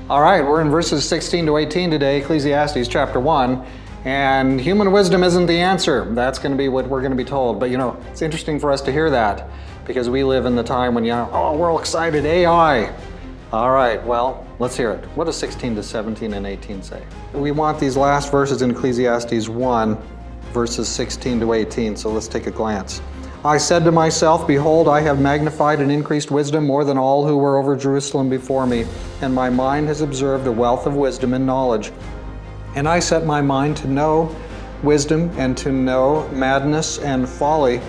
All right, we're in verses 16 to 18 today, Ecclesiastes chapter 1. And human wisdom isn't the answer. That's going to be what we're going to be told. But it's interesting for us to hear that because we live in the time when, we're all excited, AI. All right, well, let's hear it. What does 16 to 17 and 18 say? We want these last verses in Ecclesiastes 1, verses 16 to 18, so let's take a glance. I said to myself, behold, I have magnified and increased wisdom more than all who were over Jerusalem before me, and my mind has observed a wealth of wisdom and knowledge. And I set my mind to know wisdom and to know madness and folly.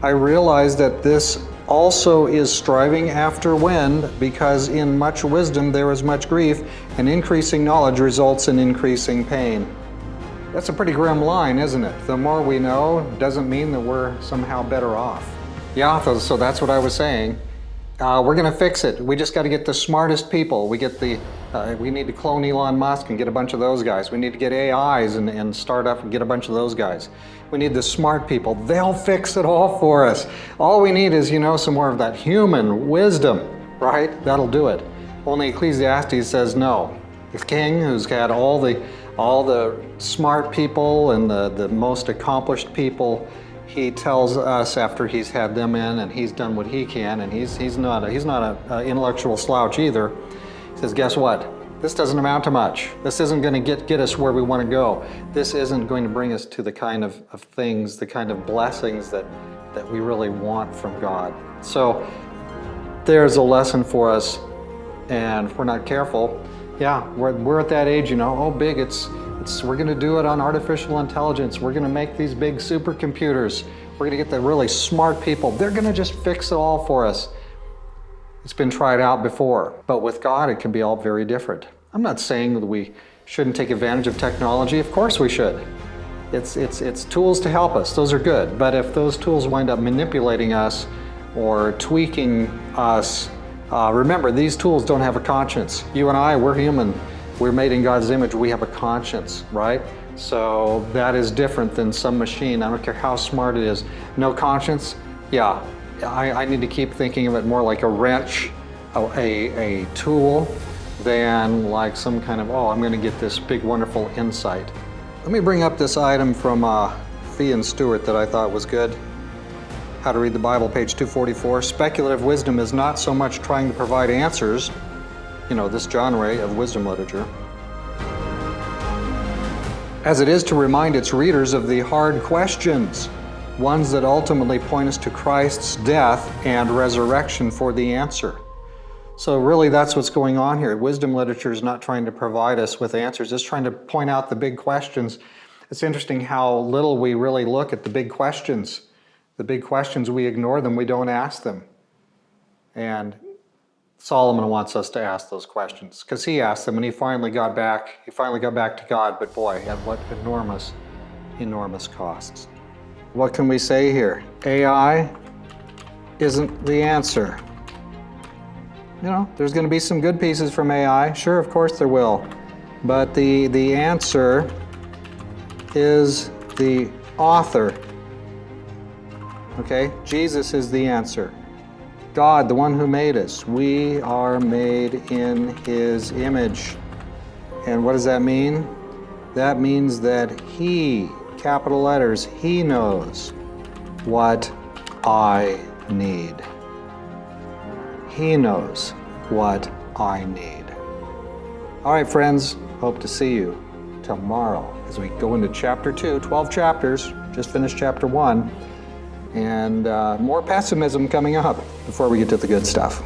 I realize that this also is striving after wind, because in much wisdom there is much grief, and increasing knowledge results in increasing pain. That's a pretty grim line, isn't it? The more we know doesn't mean that we're somehow better off. Yeah, so that's what I was saying. We're going to fix it. We just got to get the smartest people. We need to clone Elon Musk and get a bunch of those guys. We need to get AIs and start up and get a bunch of those guys. We need the smart people. They'll fix it all for us. All we need is, some more of that human wisdom, right? That'll do it. Only Ecclesiastes says no. The king who's had all the smart people and the most accomplished people, he tells us after he's had them in and he's done what he can, and he's not an intellectual slouch either. He says, guess what? This doesn't amount to much. This isn't going to get us where we want to go. This isn't going to bring us to the kind of things, the kind of blessings that we really want from God. So there's a lesson for us, and if we're not careful, we're at that age, we're going to do it on artificial intelligence. We're going to make these big supercomputers. We're going to get the really smart people. They're going to just fix it all for us. It's been tried out before, but with God, it can be all very different. I'm not saying that we shouldn't take advantage of technology. Of course we should. It's tools to help us. Those are good. But if those tools wind up manipulating us or tweaking us, remember, these tools don't have a conscience. You and I, we're human. We're made in God's image. We have a conscience, right? So that is different than some machine. I don't care how smart it is. No conscience? Yeah. I need to keep thinking of it more like a wrench, a tool, than like some kind of, I'm going to get this big, wonderful insight. Let me bring up this item from Fee and Stewart that I thought was good. How to Read the Bible, page 244. Speculative wisdom is not so much trying to provide answers, this genre of wisdom literature, as it is to remind its readers of the hard questions, ones that ultimately point us to Christ's death and resurrection for the answer. So really that's what's going on here. Wisdom literature is not trying to provide us with answers, it's trying to point out the big questions. It's interesting how little we really look at the big questions. The big questions, we ignore them, we don't ask them. And Solomon wants us to ask those questions because he asked them and he finally got back to God, but boy, at what enormous costs. What can we say here? AI isn't the answer. There's going to be some good pieces from AI. Sure, of course there will. But the answer is the author. Okay? Jesus is the answer. God, the one who made us. We are made in His image. And what does that mean? That means that He, capital letters, He knows what I need. He knows what I need. All right, friends, hope to see you tomorrow as we go into chapter 2, 12 chapters, just finished chapter 1, and more pessimism coming up before we get to the good stuff.